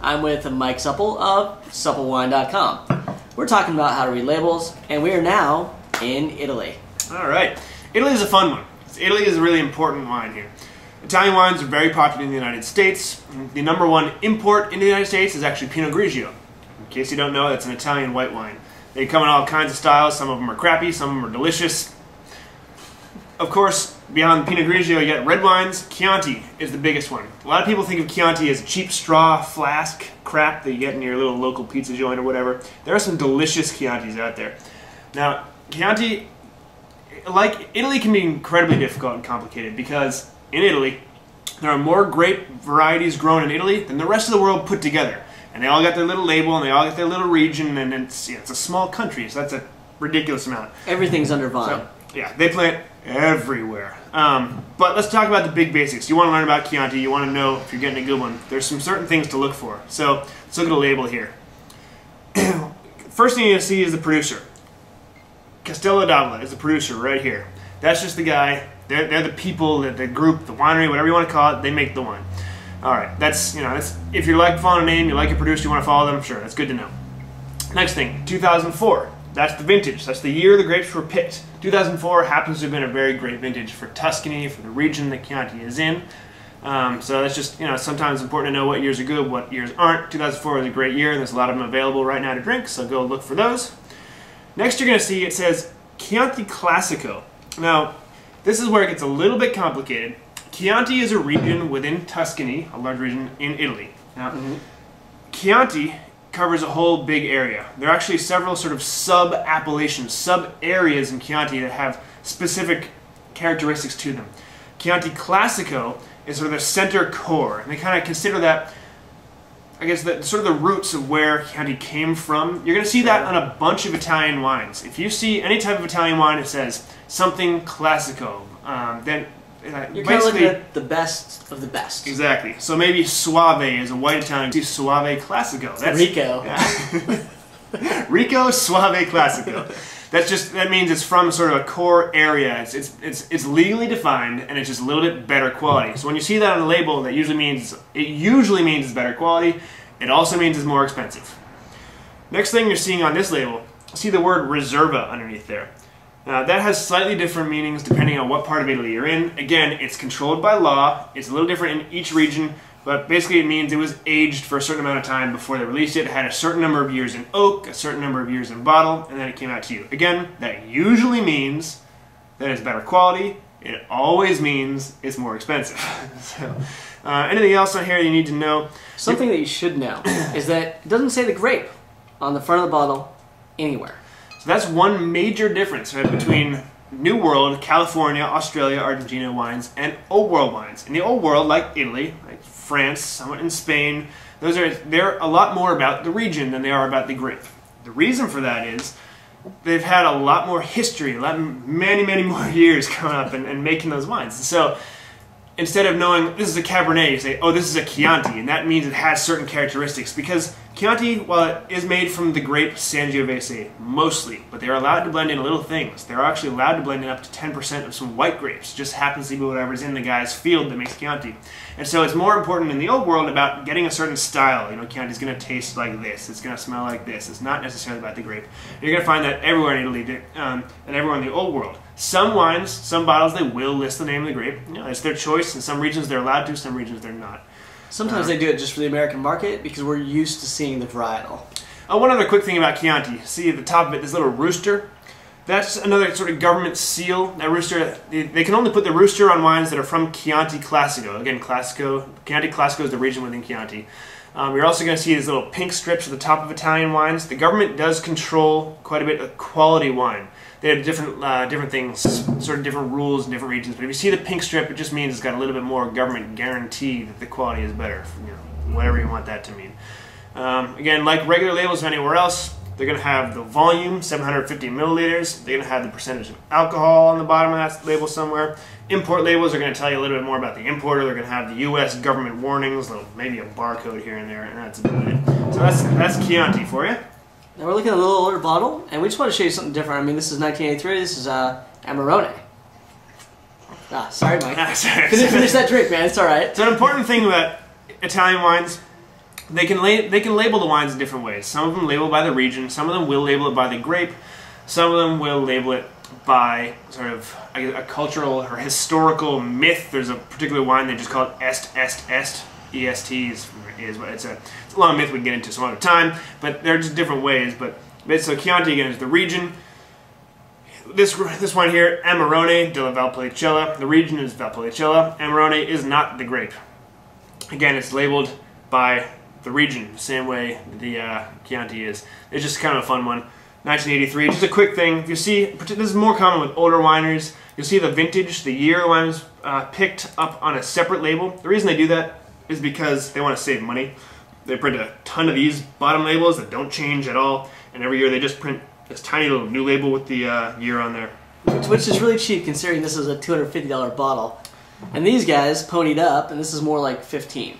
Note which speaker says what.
Speaker 1: I'm with Mike Supple of SuppleWine.com. We're talking about how to read labels, and we are now in Italy.
Speaker 2: All right. Italy is a fun one. Italy is a really important wine here. Italian wines are very popular in the United States. The #1 import in the United States is actually Pinot Grigio. In case you don't know, that's an Italian white wine. They come in all kinds of styles. Some of them are crappy, some of them are delicious. Of course, beyond Pinot Grigio, you got red wines. Chianti is the biggest one. A lot of people think of Chianti as cheap straw flask crap that you get in your little local pizza joint or whatever. There are some delicious Chiantis out there. Now, Chianti, like Italy, can be incredibly difficult and complicated because in Italy, there are more grape varieties grown in Italy than the rest of the world put together. And they all got their little label, and they all got their little region, and it's a small country, so that's a ridiculous amount.
Speaker 1: Everything's under vine.
Speaker 2: So, yeah, they plant everywhere. But let's talk about the big basics. You want to learn about Chianti, you want to know if you're getting a good one. There's some certain things to look for. So let's look at a label here. First thing you're going to see is the producer. Castello d'Avola is the producer right here. That's just the guy. They're the people, the group, the winery, whatever you want to call it, they make the wine. All right, that's if you like following a name, you like a producer, you want to follow them, sure, that's good to know. Next thing, 2004. That's the vintage. That's the year the grapes were picked. 2004 happens to have been a very great vintage for Tuscany, for the region that Chianti is in. So that's just, sometimes important to know what years are good, what years aren't. 2004 was a great year, and there's a lot of them available right now to drink, so go look for those. Next you're going to see it says Chianti Classico. Now, this is where it gets a little bit complicated. Chianti is a region within Tuscany, a large region in Italy. Now, Chianti covers a whole big area. There are actually several sort of sub-appellations, sub-areas in Chianti that have specific characteristics to them. Chianti Classico is sort of the center core, and they kind of consider that, I guess, sort of the roots of where Chianti came from. You're going to see that on a bunch of Italian wines. If you see any type of Italian wine that says something Classico, then
Speaker 1: you're kind of looking at the best of the best.
Speaker 2: Exactly. So maybe Suave is a white Italian. Suave Classico. That's
Speaker 1: Rico.
Speaker 2: Yeah. Rico Suave Classico. That means it's from sort of a core area. It's legally defined, and it's just a little bit better quality. So when you see that on the label, that usually means it's better quality. It also means it's more expensive. Next thing you're seeing on this label, see the word Reserva underneath there. Now that has slightly different meanings depending on what part of Italy you're in. Again, it's controlled by law. It's a little different in each region, but basically it means it was aged for a certain amount of time before they released it. It had a certain number of years in oak, a certain number of years in bottle, and then it came out to you. Again, that usually means that it's better quality. It always means it's more expensive. So, anything else on here you need to know?
Speaker 1: Something that you should know is that it doesn't say the grape on the front of the bottle anywhere.
Speaker 2: So that's one major difference, right, between New World, California, Australia, Argentina wines, and Old World wines. In the Old World, like Italy, like France, somewhat in Spain, they're a lot more about the region than they are about the grape. The reason for that is they've had a lot more history, many more years coming up and making those wines. So instead of knowing this is a Cabernet, you say, oh, this is a Chianti, and that means it has certain characteristics. Because Chianti, while it is made from the grape Sangiovese, mostly, but they're allowed to blend in little things. They're actually allowed to blend in up to 10% of some white grapes. It just happens to be whatever's in the guy's field that makes Chianti. And so it's more important in the Old World about getting a certain style. Chianti's going to taste like this. It's going to smell like this. It's not necessarily about the grape. You're going to find that everywhere in Italy and everywhere in the Old World. Some wines, some bottles, they will list the name of the grape. It's their choice. In some regions they're allowed to, some regions they're not.
Speaker 1: Sometimes they do it just for the American market because we're used to seeing the varietal.
Speaker 2: One other quick thing about Chianti. See at the top of it, this little rooster? That's another sort of government seal. That rooster, they can only put the rooster on wines that are from Chianti Classico. Again, Chianti Classico is the region within Chianti. You're also going to see these little pink strips at the top of Italian wines. The government does control quite a bit of quality wine. They have different things, sort of different rules in different regions. But if you see the pink strip, it just means it's got a little bit more government guarantee that the quality is better. Whatever you want that to mean. Again, like regular labels anywhere else, they're going to have the volume, 750 milliliters. They're going to have the percentage of alcohol on the bottom of that label somewhere. Import labels are going to tell you a little bit more about the importer. They're going to have the U.S. government warnings, maybe a barcode here and there, and that's about it. So that's Chianti for you.
Speaker 1: Now we're looking at a little older bottle, and we just want to show you something different. I mean, this is 1983. This is Amarone. Sorry, Mike.
Speaker 2: Sorry.
Speaker 1: Finish that drink, man. It's all right.
Speaker 2: So an important thing about Italian wines they can label the wines in different ways. Some of them label by the region. Some of them will label it by the grape. Some of them will label it by sort of a cultural or historical myth. There's a particular wine they just call it est. EST is what it's a long myth we can get into some other time, but they're just different ways. But so Chianti again is the region. This one here, Amarone della Valpolicella. The region is Valpolicella. Amarone is not the grape. Again, it's labeled by the region, the same way the Chianti is. It's just kind of a fun one. 1983, just a quick thing. If you see, this is more common with older wineries. You'll see the vintage, the year the wine was picked up on a separate label. The reason they do that is because they want to save money. They print a ton of these bottom labels that don't change at all, and every year they just print this tiny little new label with the year on there.
Speaker 1: Which is really cheap considering this is a $250 bottle. And these guys ponied up, and this is more like $15.